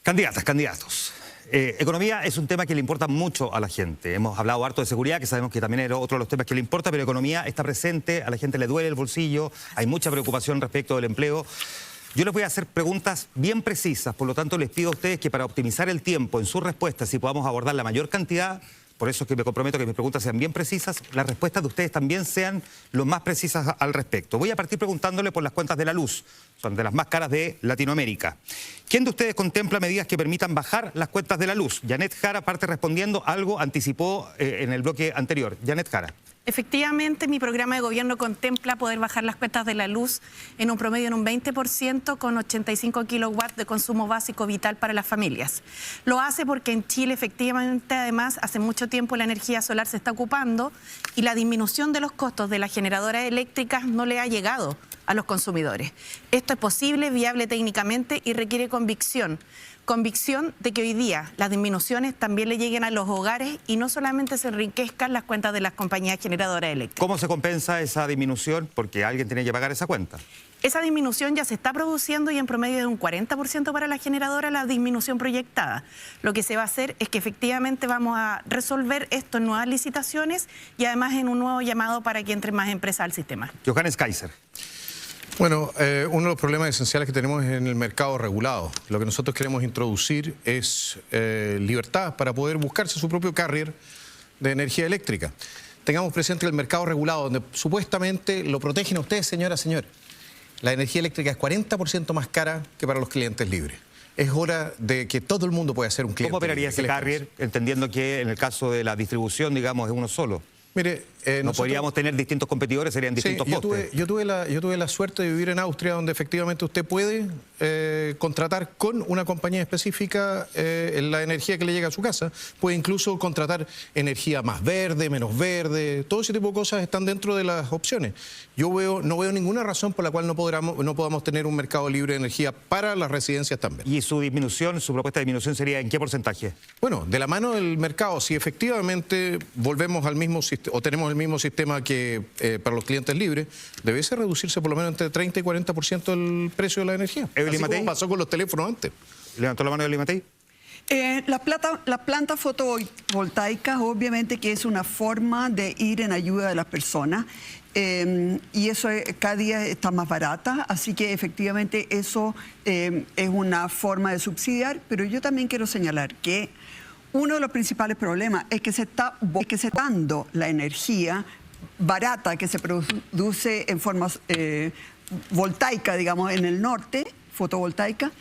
Candidatas, candidatos. Economía es un tema que le importa mucho a la gente. Hemos hablado harto de seguridad, que sabemos que también era otro de los temas que le importa, pero economía está presente, a la gente le duele el bolsillo, hay mucha preocupación respecto del empleo. Yo les voy a hacer preguntas bien precisas, por lo tanto les pido a ustedes que para optimizar el tiempo en sus respuestas y podamos abordar la mayor cantidad, por eso es que me comprometo a que mis preguntas sean bien precisas, las respuestas de ustedes también sean lo más precisas al respecto. Voy a partir preguntándole por las cuentas de la luz, son de las más caras de Latinoamérica. ¿Quién de ustedes contempla medidas que permitan bajar las cuentas de la luz? Janet Jara parte respondiendo, algo anticipó en el bloque anterior. Janet Jara. Efectivamente, mi programa de gobierno contempla poder bajar las cuentas de la luz en un promedio en un 20% con 85 kilowatts de consumo básico vital para las familias. Lo hace porque en Chile efectivamente además hace mucho tiempo la energía solar se está ocupando y la disminución de los costos de las generadoras eléctricas no le ha llegado a los consumidores. Esto es posible, viable técnicamente y requiere convicción. Convicción de que hoy día las disminuciones también le lleguen a los hogares y no solamente se enriquezcan las cuentas de las compañías generadoras eléctricas. ¿Cómo se compensa esa disminución? Porque alguien tiene que pagar esa cuenta. Esa disminución ya se está produciendo y en promedio de un 40% para la generadora la disminución proyectada. Lo que se va a hacer es que efectivamente vamos a resolver esto en nuevas licitaciones y además en un nuevo llamado para que entren más empresas al sistema. Johannes Kaiser. Bueno, uno de los problemas esenciales que tenemos es en el mercado regulado. Lo que nosotros queremos introducir es libertad para poder buscarse su propio carrier de energía eléctrica. Tengamos presente el mercado regulado, donde supuestamente lo protegen a ustedes, señora, señor. La energía eléctrica es 40% más cara que para los clientes libres. Es hora de que todo el mundo pueda ser un cliente. ¿Cómo operaría ese carrier, entendiendo que en el caso de la distribución, digamos, es uno solo? Mire, no podríamos tener distintos competidores, serían distintos costes. Yo tuve la suerte de vivir en Austria, donde efectivamente usted puede contratar con una compañía específica la energía que le llega a su casa. Puede incluso contratar energía más verde, menos verde. Todo ese tipo de cosas están dentro de las opciones. No veo ninguna razón por la cual no podamos tener un mercado libre de energía para las residencias también. ¿Y su disminución, su propuesta de disminución sería en qué porcentaje? Bueno, de la mano del mercado, si efectivamente volvemos al mismo sistema, o tenemos el mismo sistema que para los clientes libres, debiese reducirse por lo menos entre 30 y 40% el precio de la energía. Así como pasó con los teléfonos antes. ¿Levantó la mano Evelyn Matei? Las plantas fotovoltaicas obviamente que es una forma de ir en ayuda de las personas y eso cada día está más barata, así que efectivamente eso es una forma de subsidiar, pero yo también quiero señalar que uno de los principales problemas es que se está dando la energía barata que se produce en forma voltaica, digamos, en el norte, fotovoltaica.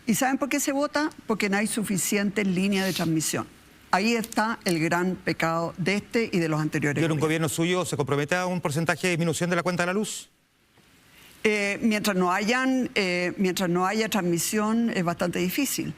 ¿Y saben por qué se vota? Porque no hay suficiente línea de transmisión. Ahí está el gran pecado de este y de los anteriores. ¿Y en un gobierno suyo se compromete a un porcentaje de disminución de la cuenta de la luz? Mientras no haya transmisión es bastante difícil.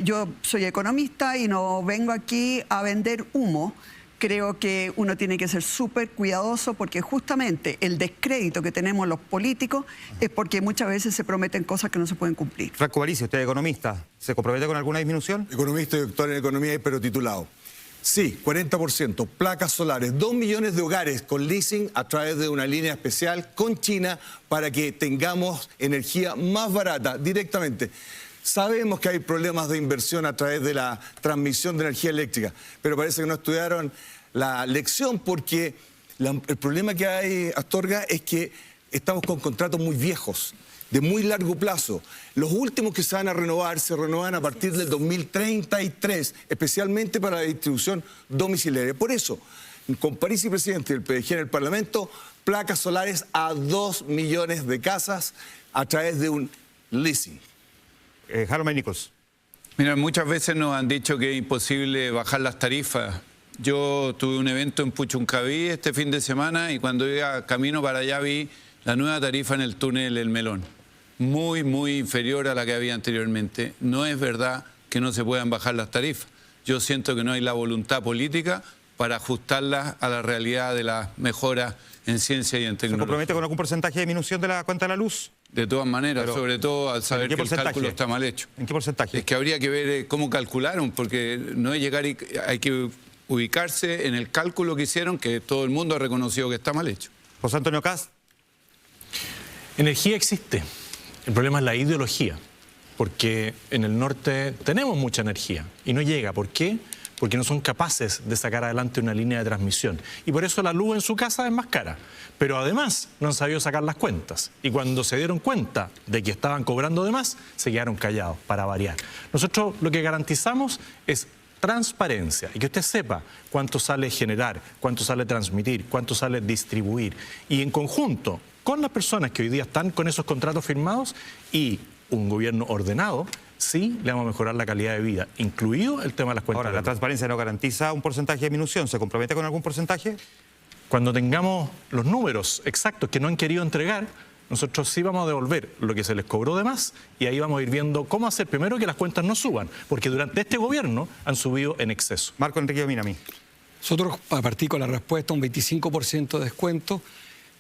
Yo soy economista y no vengo aquí a vender humo. Creo que uno tiene que ser súper cuidadoso porque justamente el descrédito que tenemos los políticos es porque muchas veces se prometen cosas que no se pueden cumplir. Franco Barici, usted es economista, ¿se compromete con alguna disminución? Economista y doctor en economía, pero titulado. Sí, 40%, placas solares, 2 millones de hogares con leasing a través de una línea especial con China para que tengamos energía más barata directamente. Sabemos que hay problemas de inversión a través de la transmisión de energía eléctrica, pero parece que no estudiaron la lección porque el problema que hay, Astorga, es que estamos con contratos muy viejos, de muy largo plazo. Los últimos que se van a renovar se renuevan a partir del 2033, especialmente para la distribución domiciliaria. Por eso, con París y presidente del PDG en el Parlamento, placas solares a 2 millones de casas a través de un leasing. Harold Nichols. Mira, muchas veces nos han dicho que es imposible bajar las tarifas. Yo tuve un evento en Puchuncaví este fin de semana y cuando iba camino para allá vi la nueva tarifa en el túnel El Melón. Muy, muy inferior a la que había anteriormente. No es verdad que no se puedan bajar las tarifas. Yo siento que no hay la voluntad política para ajustarlas a la realidad de las mejoras en ciencia y en tecnología. ¿Se compromete con algún porcentaje de disminución de la cuenta de la luz? De todas maneras, pero, sobre todo al saber que el cálculo está mal hecho. ¿En qué porcentaje? Es que habría que ver cómo calcularon, porque no es llegar y hay que ubicarse en el cálculo que hicieron, que todo el mundo ha reconocido que está mal hecho. José Antonio Cast. Energía existe. El problema es la ideología. porque en el norte tenemos mucha energía y no llega. ¿Por qué? Porque no son capaces de sacar adelante una línea de transmisión. Y por eso la luz en su casa es más cara. Pero además no han sabido sacar las cuentas. Y cuando se dieron cuenta de que estaban cobrando de más, se quedaron callados, para variar. Nosotros lo que garantizamos es transparencia y que usted sepa cuánto sale generar, cuánto sale transmitir, cuánto sale distribuir. Y en conjunto con las personas que hoy día están con esos contratos firmados y un gobierno ordenado, sí le vamos a mejorar la calidad de vida, incluido el tema de las cuentas. Ahora, la transparencia no garantiza un porcentaje de disminución. ¿Se compromete con algún porcentaje? Cuando tengamos los números exactos que no han querido entregar, nosotros sí vamos a devolver lo que se les cobró de más y ahí vamos a ir viendo cómo hacer primero que las cuentas no suban, porque durante este gobierno han subido en exceso. Marco Enrique Minami. Nosotros, a partir con la respuesta, un 25% de descuento.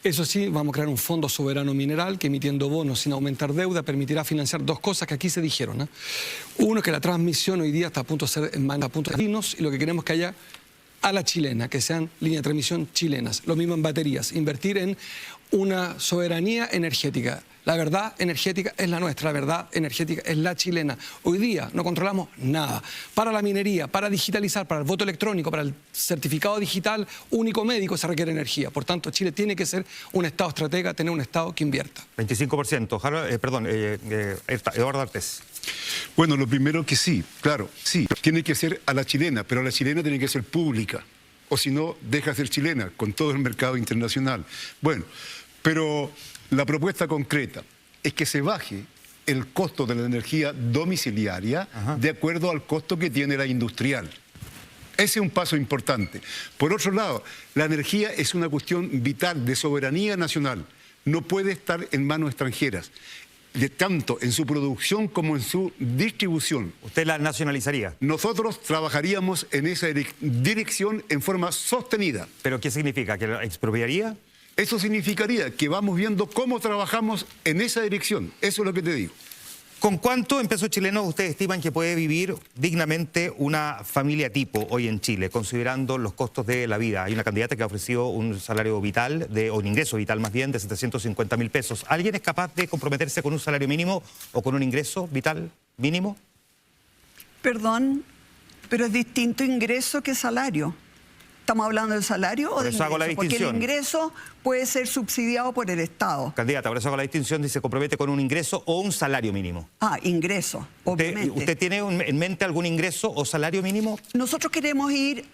Eso sí, vamos a crear un fondo soberano mineral que, emitiendo bonos sin aumentar deuda, permitirá financiar dos cosas que aquí se dijeron, ¿eh? Uno, que la transmisión hoy día está a punto de ser en manos a punto de chinos, y lo que queremos que haya a la chilena, que sean líneas de transmisión chilenas. Lo mismo en baterías, invertir en una soberanía energética. La verdad energética es la nuestra, la verdad energética es la chilena. Hoy día no controlamos nada. Para la minería, para digitalizar, para el voto electrónico, para el certificado digital único médico se requiere energía. Por tanto, Chile tiene que ser un Estado estratega, tener un Estado que invierta. 25%. Eduardo Artés. Bueno, lo primero que sí, claro, sí, tiene que ser a la chilena, pero la chilena tiene que ser pública, o si no, deja de ser chilena con todo el mercado internacional. Bueno, pero la propuesta concreta es que se baje el costo de la energía domiciliaria de acuerdo al costo que tiene la industrial. Ese es un paso importante. Por otro lado, la energía es una cuestión vital de soberanía nacional. No puede estar en manos extranjeras, tanto en su producción como en su distribución. ¿Usted la nacionalizaría? Nosotros trabajaríamos en esa dirección en forma sostenida. ¿Pero qué significa? ¿Que la expropiaría? Eso significaría que vamos viendo cómo trabajamos en esa dirección. Eso es lo que te digo. ¿Con cuánto en pesos chilenos ustedes estiman que puede vivir dignamente una familia tipo hoy en Chile, considerando los costos de la vida? Hay una candidata que ha ofrecido un salario vital, o un ingreso vital más bien, de 750.000 pesos. ¿Alguien es capaz de comprometerse con un salario mínimo o con un ingreso vital mínimo? Perdón, pero es distinto ingreso que salario. ¿Estamos hablando del salario o del ingreso? Por eso hago la distinción. Porque el ingreso puede ser subsidiado por el Estado. Candidata, por eso hago la distinción, si se compromete con un ingreso o un salario mínimo. Ah, ingreso, obviamente. ¿Usted tiene en mente algún ingreso o salario mínimo? Nosotros queremos ir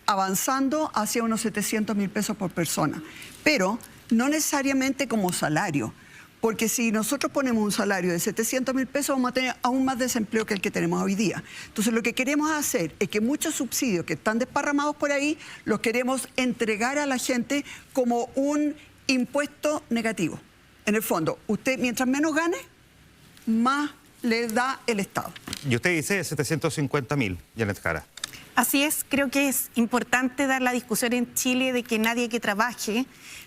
avanzando hacia unos 700.000 pesos por persona, pero no necesariamente como salario. Porque si nosotros ponemos un salario de 700.000 pesos, vamos a tener aún más desempleo que el que tenemos hoy día. Entonces, lo que queremos hacer es que muchos subsidios que están desparramados por ahí, los queremos entregar a la gente como un impuesto negativo. En el fondo, usted mientras menos gane, más le da el Estado. Y usted dice 750.000, Janet Jara. Así es, creo que es importante dar la discusión en Chile de que nadie que trabaje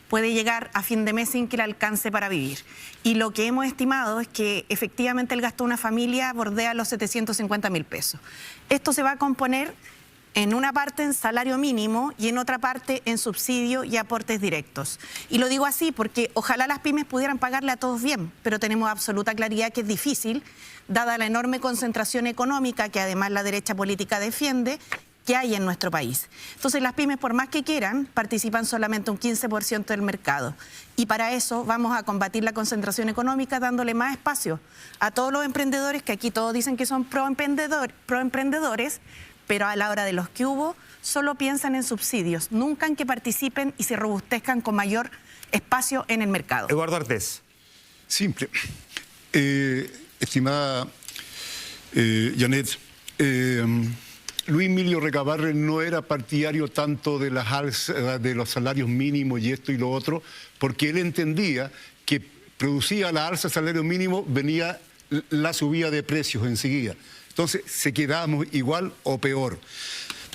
puede llegar a fin de mes sin que le alcance para vivir. Y lo que hemos estimado es que efectivamente el gasto de una familia bordea los 750.000 pesos. Esto se va a componer en una parte en salario mínimo y en otra parte en subsidio y aportes directos. Y lo digo así porque ojalá las pymes pudieran pagarle a todos bien, pero tenemos absoluta claridad que es difícil, dada la enorme concentración económica que además la derecha política defiende, que hay en nuestro país. Entonces las pymes, por más que quieran, participan solamente un 15% del mercado. Y para eso vamos a combatir la concentración económica dándole más espacio a todos los emprendedores, que aquí todos dicen que son proemprendedores, pero a la hora de los que hubo, solo piensan en subsidios, nunca en que participen y se robustezcan con mayor espacio en el mercado. Eduardo Artés. Simple. Estimada Janet, Luis Emilio Recabarren no era partidario tanto de las alzas de los salarios mínimos y esto y lo otro, porque él entendía que producía la alza del salario mínimo, venía la subida de precios enseguida. Entonces, se quedábamos igual o peor.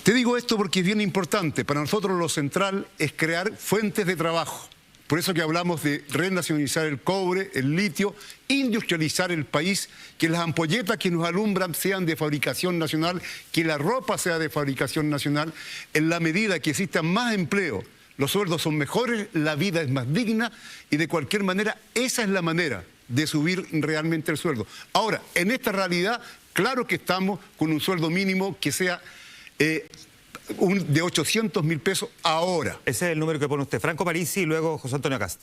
Te digo esto porque es bien importante. Para nosotros lo central es crear fuentes de trabajo. Por eso que hablamos de renacionalizar el cobre, el litio, industrializar el país, que las ampolletas que nos alumbran sean de fabricación nacional, que la ropa sea de fabricación nacional. En la medida que exista más empleo, los sueldos son mejores, la vida es más digna y de cualquier manera esa es la manera de subir realmente el sueldo. Ahora, en esta realidad, claro que estamos con un sueldo mínimo que sea de 800.000 pesos ahora. Ese es el número que pone usted. Franco Parisi y luego José Antonio Cast.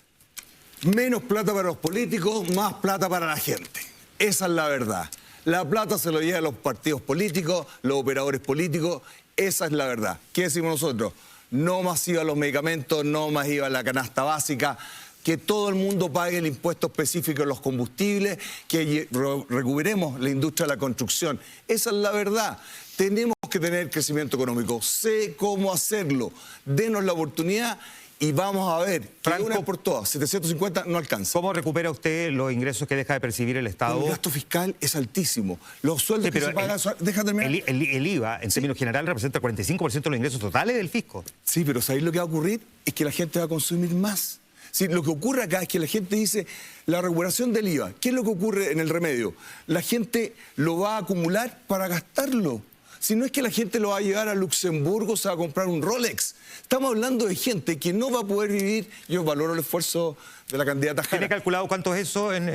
Menos plata para los políticos, más plata para la gente. Esa es la verdad. La plata se lo llevan los partidos políticos, los operadores políticos. Esa es la verdad. ¿Qué decimos nosotros? No más IVA a los medicamentos, no más IVA a la canasta básica, que todo el mundo pague el impuesto específico en los combustibles, que recuperemos la industria de la construcción. Esa es la verdad. Tenemos que tener crecimiento económico. Sé cómo hacerlo. Denos la oportunidad y vamos a ver que Franco, una por todas, 750 no alcanza. ¿Cómo recupera usted los ingresos que deja de percibir el Estado? El gasto fiscal es altísimo. Los sueldos Sí, que pero se pagan... Deja terminar. El IVA, en términos generales, representa el 45% de los ingresos totales del fisco. Sí, pero ¿sabéis lo que va a ocurrir? Es que la gente va a consumir más. Sí, lo que ocurre acá es que la gente dice, la recuperación del IVA, ¿qué es lo que ocurre en el remedio? La gente lo va a acumular para gastarlo. Si no es que la gente lo va a llevar a Luxemburgo, se va a comprar un Rolex. Estamos hablando de gente que no va a poder vivir. Yo valoro el esfuerzo de la candidata Jara. ¿Tiene calculado cuánto es eso en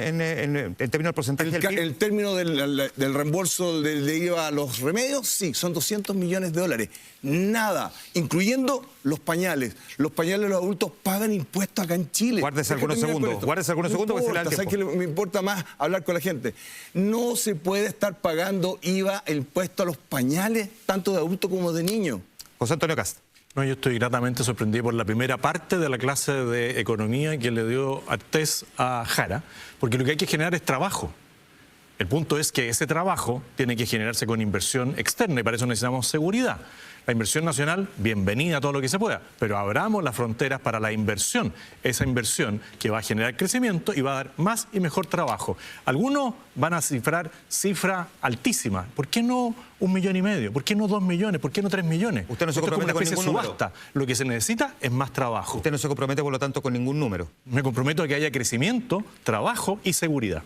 términos del porcentaje del PIB? El término del reembolso de IVA a los remedios, sí, son 200 millones de dólares. Nada, incluyendo los pañales. Los pañales de los adultos pagan impuestos acá en Chile. Guárdese algunos segundos, porque se le da el ¿Sabes tiempo. qué me importa más hablar con la gente? No se puede estar pagando IVA, el impuesto a los pañales, tanto de adultos como de niños. José Antonio Cast. No, yo estoy gratamente sorprendido por la primera parte de la clase de economía que le dio Artés a Jara, porque lo que hay que generar es trabajo. El punto es que ese trabajo tiene que generarse con inversión externa y para eso necesitamos seguridad. La inversión nacional, bienvenida a todo lo que se pueda, pero abramos las fronteras para la inversión. Esa inversión que va a generar crecimiento y va a dar más y mejor trabajo. Algunos van a cifrar cifra altísima. ¿Por qué no 1,5 millones? ¿Por qué no 2 millones? ¿Por qué no 3 millones? Usted no se Esto es como compromete una especie con de ningún subasta. Lo que se necesita es más trabajo. Usted no se compromete, por lo tanto, con ningún número. Me comprometo a que haya crecimiento, trabajo y seguridad.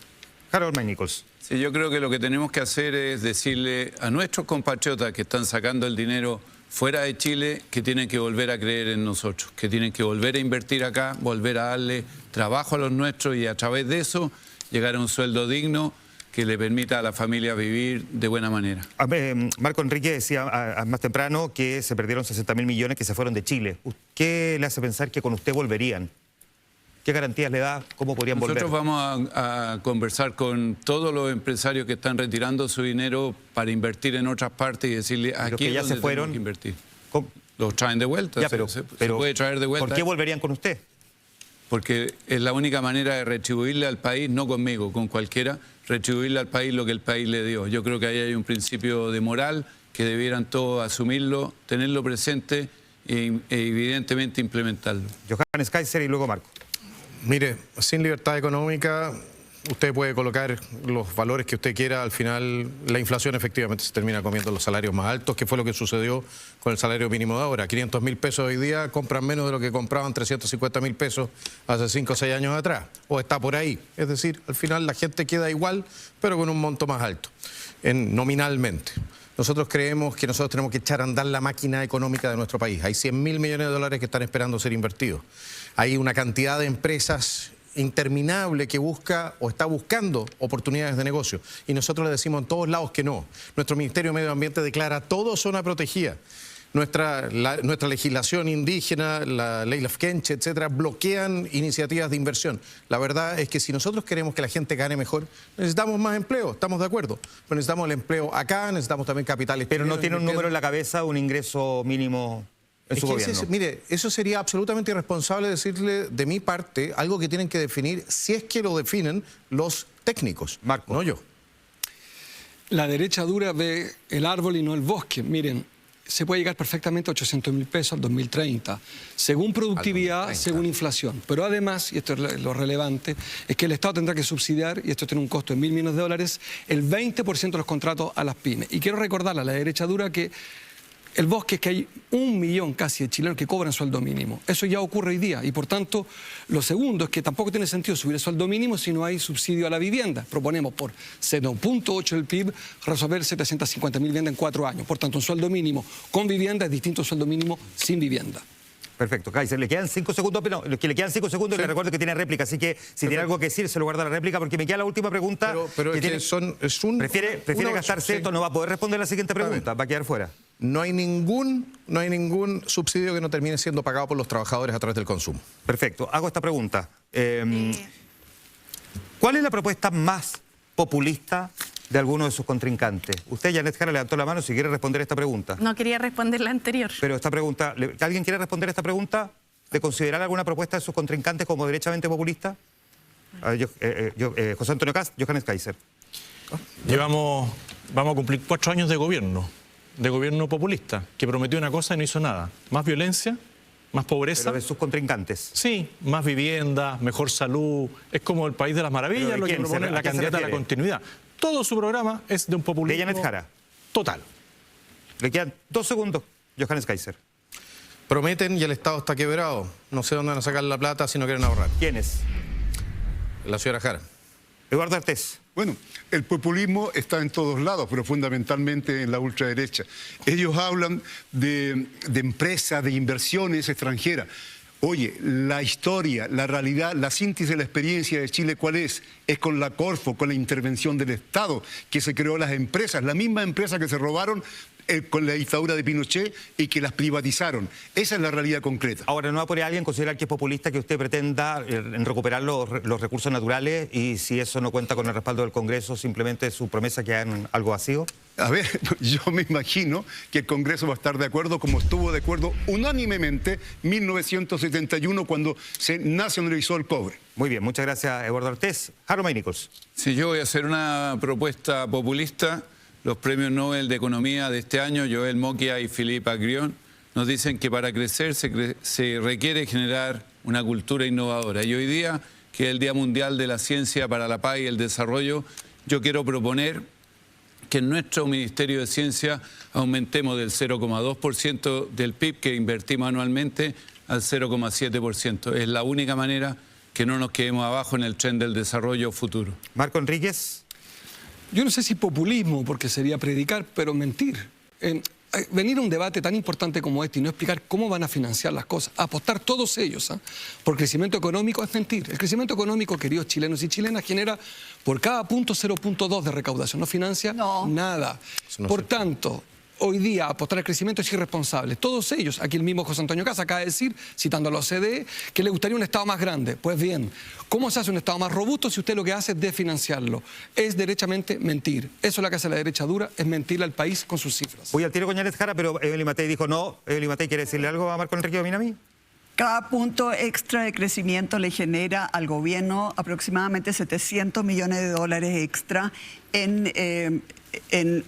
Harold May Nichols. Sí, yo creo que lo que tenemos que hacer es decirle a nuestros compatriotas que están sacando el dinero fuera de Chile que tienen que volver a creer en nosotros, que tienen que volver a invertir acá, volver a darle trabajo a los nuestros y a través de eso llegar a un sueldo digno que le permita a la familia vivir de buena manera. Marco Enrique decía más temprano que se perdieron 60.000 millones que se fueron de Chile. ¿Qué le hace pensar que con usted volverían? ¿Qué garantías le da? ¿Cómo podrían volver? Nosotros vamos a conversar con todos los empresarios que están retirando su dinero para invertir en otras partes y decirle aquí que ya es donde se fueron, tenemos que invertir. ¿Cómo? Los traen de vuelta, Ya, se puede traer de vuelta. ¿Por qué volverían con usted? Porque es la única manera de retribuirle al país, no conmigo, con cualquiera, retribuirle al país lo que el país le dio. Yo creo que ahí hay un principio de moral que debieran todos asumirlo, tenerlo presente e evidentemente implementarlo. Johannes Kaiser y luego Marco. Mire, sin libertad económica, usted puede colocar los valores que usted quiera, al final la inflación efectivamente se termina comiendo los salarios más altos, que fue lo que sucedió con el salario mínimo de ahora. 500.000 pesos hoy día compran menos de lo que compraban 350.000 pesos hace 5 o 6 años atrás, o está por ahí. Es decir, al final la gente queda igual, pero con un monto más alto, nominalmente. Nosotros creemos que nosotros tenemos que echar a andar la máquina económica de nuestro país. Hay 100.000 millones de dólares que están esperando ser invertidos. Hay una cantidad de empresas interminable que busca o está buscando oportunidades de negocio. Y nosotros le decimos en todos lados que no. Nuestro Ministerio de Medio Ambiente declara todo zona protegida. Nuestra legislación indígena, la ley Lafkenche, etcétera, bloquean iniciativas de inversión. La verdad es que si nosotros queremos que la gente gane mejor, necesitamos más empleo, estamos de acuerdo. Pero necesitamos el empleo acá, necesitamos también capitales. Pero no tiene un número en la cabeza, un ingreso mínimo en su gobierno. Mire, eso sería absolutamente irresponsable decirle de mi parte algo que tienen que definir, si es que lo definen los técnicos, Marco. no yo. La derecha dura ve el árbol y no el bosque. Miren, se puede llegar perfectamente a 800.000 pesos al 2030, según productividad, según inflación. Pero además, y esto es lo relevante, es que el Estado tendrá que subsidiar, y esto tiene un costo de 1.000 millones de dólares, el 20% de los contratos a las pymes. Y quiero recordarle a la derecha dura que el bosque es que hay 1 millón casi de chilenos que cobran sueldo mínimo. Eso ya ocurre hoy día y por tanto lo segundo es que tampoco tiene sentido subir el sueldo mínimo si no hay subsidio a la vivienda. Proponemos por 0.8 del PIB resolver 750.000 viviendas en 4 años. Por tanto, un sueldo mínimo con vivienda es distinto a un sueldo mínimo sin vivienda. Perfecto. Kaiser, le quedan 5 segundos, pero que le quedan 5 segundos y le recuerdo que tiene réplica, así que si tiene algo que decir, se lo guarda la réplica, porque me queda la última pregunta. Pero que es que tiene- prefiere gastarse esto, no va a poder responder la siguiente pregunta, va a quedar fuera. No hay ningún subsidio que no termine siendo pagado por los trabajadores a través del consumo. Perfecto. Hago esta pregunta. ¿Cuál es la propuesta más populista de alguno de sus contrincantes? Usted, Janet Jara, levantó la mano si quiere responder esta pregunta. No quería responder la anterior. Pero esta pregunta, ¿alguien quiere responder esta pregunta? ¿De considerar alguna propuesta de sus contrincantes como derechamente populista? A ver, José Antonio Kast, Johannes Kaiser. Vamos a cumplir 4 años de gobierno populista, que prometió una cosa y no hizo nada. Más violencia, más pobreza. Pero de sus contrincantes. Sí, más vivienda, mejor salud. Es como el país de las maravillas, ¿Pero de lo que quién? propone ¿A la qué se candidata a la refiere? continuidad. Todo su programa es de un populismo De Janet Jara. total. Le quedan 2 segundos, Johannes Kaiser. Prometen y el Estado está quebrado. No sé dónde van a sacar la plata si no quieren ahorrar. ¿Quién es? La señora Jara. Eduardo Artés. Bueno, el populismo está en todos lados, pero fundamentalmente en la ultraderecha. Ellos hablan de empresas, de inversiones extranjeras. Oye, la historia, la realidad, la síntesis de la experiencia de Chile, ¿cuál es? Es con la Corfo, con la intervención del Estado, que se creó las empresas, la misma empresa que se robaron con la dictadura de Pinochet y que las privatizaron. Esa es la realidad concreta. Ahora, ¿no va por ahí alguien considerar que es populista que usted pretenda en recuperar los recursos naturales y si eso no cuenta con el respaldo del Congreso, simplemente su promesa queda en algo vacío? A ver, yo me imagino que el Congreso va a estar de acuerdo como estuvo de acuerdo unánimemente en 1971 cuando se nacionalizó el cobre. Muy bien, muchas gracias, Eduardo Artés. Harold May Nichols. Si yo voy a hacer una propuesta populista, los premios Nobel de Economía de este año, Joel Mokia y Philippe Agrion, nos dicen que para crecer se requiere generar una cultura innovadora. Y hoy día, que es el Día Mundial de la Ciencia para la Paz y el Desarrollo, yo quiero proponer que en nuestro Ministerio de Ciencia aumentemos del 0,2% del PIB que invertimos anualmente al 0,7%. Es la única manera que no nos quedemos abajo en el tren del desarrollo futuro. Marco Enríquez. Yo no sé si populismo, porque sería predicar, pero mentir. Venir a un debate tan importante como este y no explicar cómo van a financiar las cosas, apostar todos ellos por crecimiento económico es mentir. El crecimiento económico, queridos chilenos y chilenas, genera por cada punto 0,2 de recaudación. No financia nada. Por tanto, hoy día apostar al crecimiento es irresponsable. Todos ellos, aquí el mismo José Antonio Kast acaba de decir, citando a la OCDE, que le gustaría un Estado más grande. Pues bien, ¿cómo se hace un Estado más robusto si usted lo que hace es desfinanciarlo? Es derechamente mentir. Eso es lo que hace la derecha dura, es mentirle al país con sus cifras. Voy al tiro con Janet Jara, pero Evelyn Matei dijo no. Evelyn Matei, ¿quiere decirle algo a Marco Enrique Dominami? Cada punto extra de crecimiento le genera al gobierno aproximadamente 700 millones de dólares extra en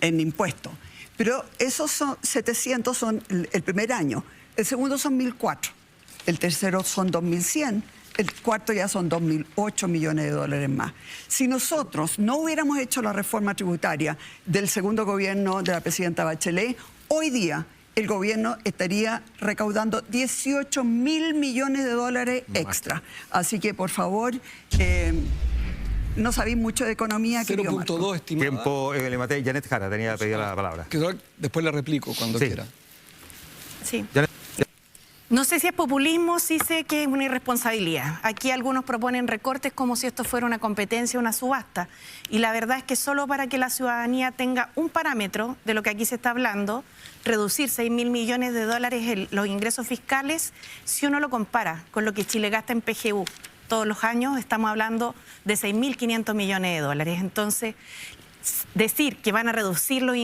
impuestos. Pero esos 700 son el primer año, el segundo son 1.004, el tercero son 2.100, el cuarto ya son 2.008 millones de dólares más. Si nosotros no hubiéramos hecho la reforma tributaria del segundo gobierno de la presidenta Bachelet, hoy día el gobierno estaría recaudando 18.000 millones de dólares extra. Así que, por favor, no sabéis mucho de economía. 0,2 estimado. Tiempo, Evelyn Matei. Janet Jara tenía pedido la palabra. Después le replico cuando quiera. Sí. No sé si es populismo, sí sé que es una irresponsabilidad. Aquí algunos proponen recortes como si esto fuera una competencia, una subasta. Y la verdad es que solo para que la ciudadanía tenga un parámetro de lo que aquí se está hablando, reducir 6.000 millones de dólares los ingresos fiscales, si uno lo compara con lo que Chile gasta en PGU todos los años, estamos hablando de 6.500 millones de dólares. Entonces, decir que van a reducir los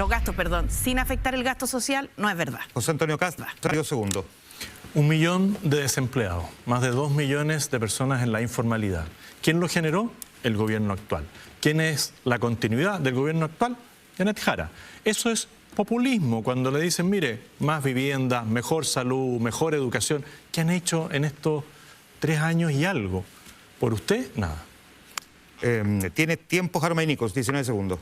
gastos, sin afectar el gasto social, no es verdad. José Antonio Kast, 2 segundos. 1 millón de desempleados, más de 2 millones de personas en la informalidad. ¿Quién lo generó? El gobierno actual. ¿Quién es la continuidad del gobierno actual? Janet Jara. Eso es populismo, cuando le dicen, mire, más vivienda, mejor salud, mejor educación. ¿Qué han hecho en estos 3 años y algo? Por usted, nada. Tiene tiempo, Harold May Nichols, 19 segundos.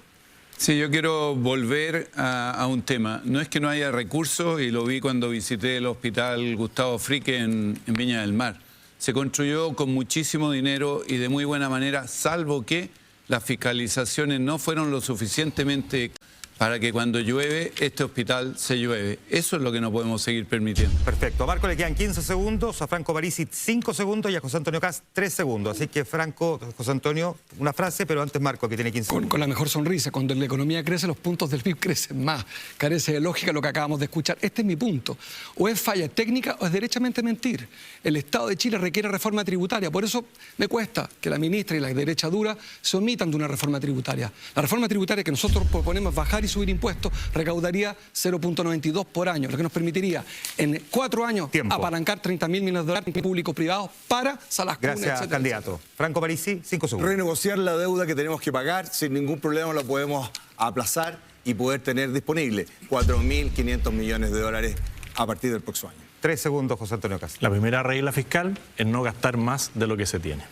Sí, yo quiero volver a un tema. No es que no haya recursos, y lo vi cuando visité el hospital Gustavo Frique en Viña del Mar. Se construyó con muchísimo dinero y de muy buena manera, salvo que las fiscalizaciones no fueron lo suficientemente para que cuando llueve, este hospital se llueve. Eso es lo que no podemos seguir permitiendo. Perfecto. A Marco le quedan 15 segundos, a Franco Parisi 5 segundos y a José Antonio Kast 3 segundos. Así que Franco, José Antonio, una frase, pero antes Marco, que tiene 15 segundos. Con la mejor sonrisa, cuando la economía crece, los puntos del PIB crecen más. Carece de lógica lo que acabamos de escuchar. Este es mi punto. O es falla técnica o es derechamente mentir. El Estado de Chile requiere reforma tributaria. Por eso me cuesta que la ministra y la derecha dura se omitan de una reforma tributaria. La reforma tributaria que nosotros proponemos bajar y subir impuestos recaudaría 0.92 por año, lo que nos permitiría en 4 años apalancar 30.000 millones de dólares públicos privados para salas comunes, Gracias, candidato. Franco Parisi, 5 segundos. Renegociar la deuda que tenemos que pagar, sin ningún problema lo podemos aplazar y poder tener disponible 4.500 millones de dólares a partir del próximo año. 3 segundos, José Antonio Kast. La primera regla fiscal es no gastar más de lo que se tiene.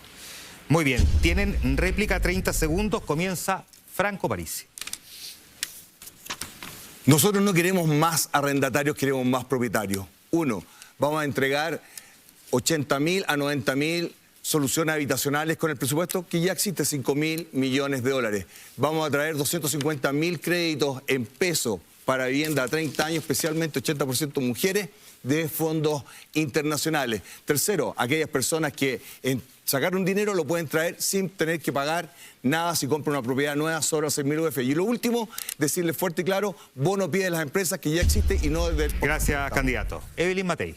Muy bien, tienen réplica 30 segundos, comienza Franco Parisi. Nosotros no queremos más arrendatarios, queremos más propietarios. 1, vamos a entregar 80.000 a 90.000 soluciones habitacionales con el presupuesto que ya existe, 5.000 millones de dólares. Vamos a traer 250.000 créditos en pesos para vivienda a 30 años, especialmente 80% mujeres, de fondos internacionales. Tercero, aquellas personas que sacaron dinero lo pueden traer sin tener que pagar nada si compran una propiedad nueva sobre 6.000 UF. Y lo último, decirle fuerte y claro, bono pie de las empresas que ya existe y no del... Gracias, candidato. Evelyn Matei.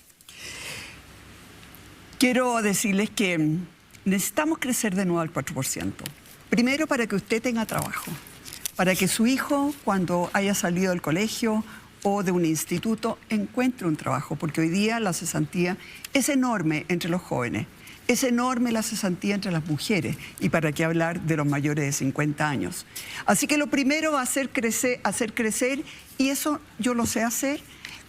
Quiero decirles que necesitamos crecer de nuevo al 4%. Primero, para que usted tenga trabajo, para que su hijo, cuando haya salido del colegio o de un instituto, encuentre un trabajo, porque hoy día la cesantía es enorme entre los jóvenes, es enorme la cesantía entre las mujeres, y para qué hablar de los mayores de 50 años. Así que lo primero va a hacer crecer, y eso yo lo sé hacer.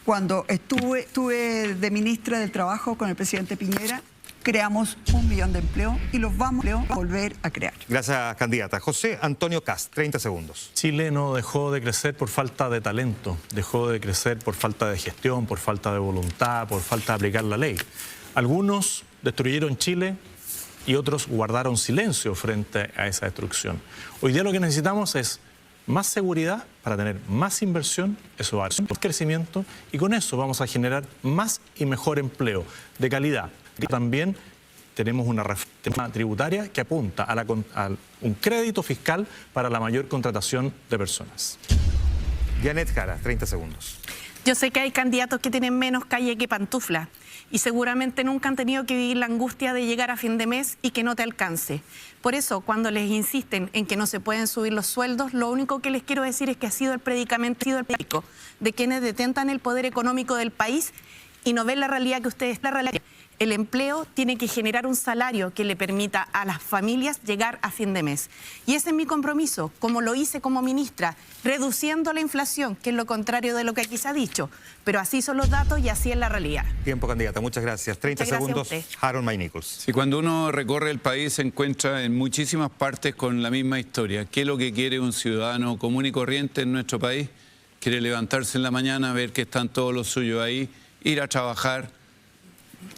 Cuando estuve de ministra del Trabajo con el presidente Piñera, creamos 1 millón de empleos y los vamos a volver a crear. Gracias, candidata. José Antonio Kast, 30 segundos. Chile no dejó de crecer por falta de talento, dejó de crecer por falta de gestión, por falta de voluntad, por falta de aplicar la ley. Algunos destruyeron Chile y otros guardaron silencio frente a esa destrucción. Hoy día lo que necesitamos es más seguridad para tener más inversión, eso va a dar más crecimiento, y con eso vamos a generar más y mejor empleo de calidad. También tenemos una reforma tributaria que apunta a un crédito fiscal para la mayor contratación de personas. Janet Jara, 30 segundos. Yo sé que hay candidatos que tienen menos calle que pantufla y seguramente nunca han tenido que vivir la angustia de llegar a fin de mes y que no te alcance. Por eso, cuando les insisten en que no se pueden subir los sueldos, lo único que les quiero decir es que ha sido el predicamento de quienes detentan el poder económico del país y no ven la realidad que ustedes... El empleo tiene que generar un salario que le permita a las familias llegar a fin de mes. Y ese es mi compromiso, como lo hice como ministra, reduciendo la inflación, que es lo contrario de lo que aquí se ha dicho. Pero así son los datos y así es la realidad. Tiempo, candidata. Muchas gracias. 30 segundos. Harold May Nichols. Sí, cuando uno recorre el país se encuentra en muchísimas partes con la misma historia. ¿Qué es lo que quiere un ciudadano común y corriente en nuestro país? Quiere levantarse en la mañana, ver que están todos los suyos ahí, ir a trabajar,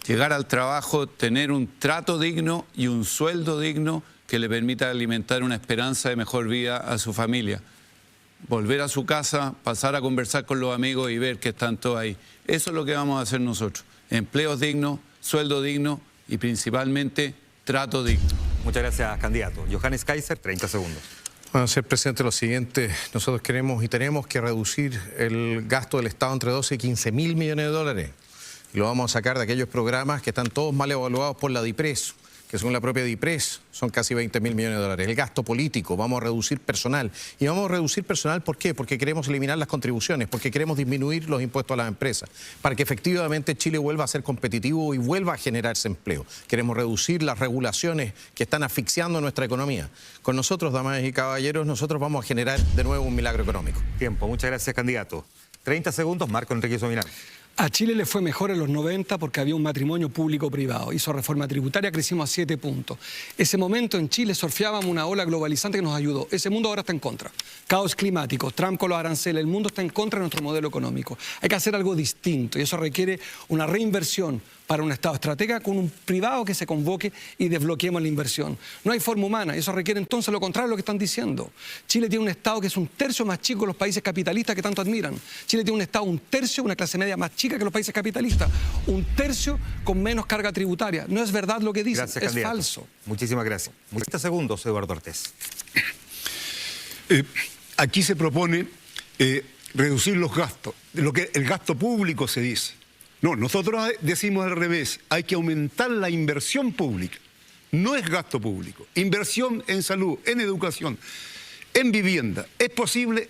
llegar al trabajo, tener un trato digno y un sueldo digno que le permita alimentar una esperanza de mejor vida a su familia. Volver a su casa, pasar a conversar con los amigos y ver que están todos ahí. Eso es lo que vamos a hacer nosotros. Empleos dignos, sueldo digno y principalmente trato digno. Muchas gracias, candidato. Johannes Kaiser, 30 segundos. Bueno, señor presidente, lo siguiente, nosotros queremos y tenemos que reducir el gasto del Estado entre 12 y 15 mil millones de dólares. Y lo vamos a sacar de aquellos programas que están todos mal evaluados por la DIPRES, que según la propia DIPRES son casi 20 mil millones de dólares. El gasto político, vamos a reducir personal. Y vamos a reducir personal, ¿por qué? Porque queremos eliminar las contribuciones, porque queremos disminuir los impuestos a las empresas, para que efectivamente Chile vuelva a ser competitivo y vuelva a generarse empleo. Queremos reducir las regulaciones que están asfixiando nuestra economía. Con nosotros, damas y caballeros, nosotros vamos a generar de nuevo un milagro económico. Tiempo, muchas gracias, candidato. 30 segundos, Marco Enrique Sominami. A Chile le fue mejor en los 90 porque había un matrimonio público-privado. Hizo reforma tributaria, crecimos a 7 puntos. Ese momento en Chile surfeábamos una ola globalizante que nos ayudó. Ese mundo ahora está en contra. Caos climático, Trump con los aranceles, el mundo está en contra de nuestro modelo económico. Hay que hacer algo distinto y eso requiere una reinversión para un Estado estratega con un privado que se convoque y desbloqueemos la inversión. No hay forma humana, eso requiere entonces lo contrario de lo que están diciendo. Chile tiene un Estado que es un tercio más chico que los países capitalistas que tanto admiran. Chile tiene un Estado un tercio, una clase media más chica que los países capitalistas, un tercio con menos carga tributaria. No es verdad lo que dicen, Gracias, es candidato. falso. Muchísimas gracias. 30 segundos, Eduardo Ortiz. Aquí se propone reducir los gastos, lo que el gasto público se dice. No, nosotros decimos al revés, hay que aumentar la inversión pública. No es gasto público, inversión en salud, en educación, en vivienda. Es posible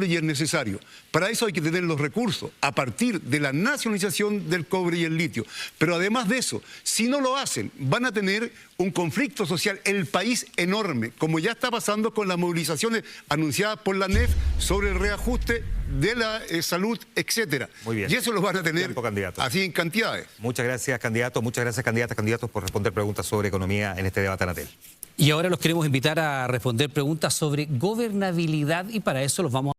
y es necesario. Para eso hay que tener los recursos a partir de la nacionalización del cobre y el litio. Pero además de eso, si no lo hacen, van a tener un conflicto social, el país enorme, como ya está pasando con las movilizaciones anunciadas por la ANEF sobre el reajuste de la salud, etcétera. Muy bien. Y eso lo van a tener Tiempo, candidato. así en cantidades. Muchas gracias, candidato. Muchas gracias, candidatos, por responder preguntas sobre economía en este debate, Anatel. Y ahora los queremos invitar a responder preguntas sobre gobernabilidad y para eso los vamos a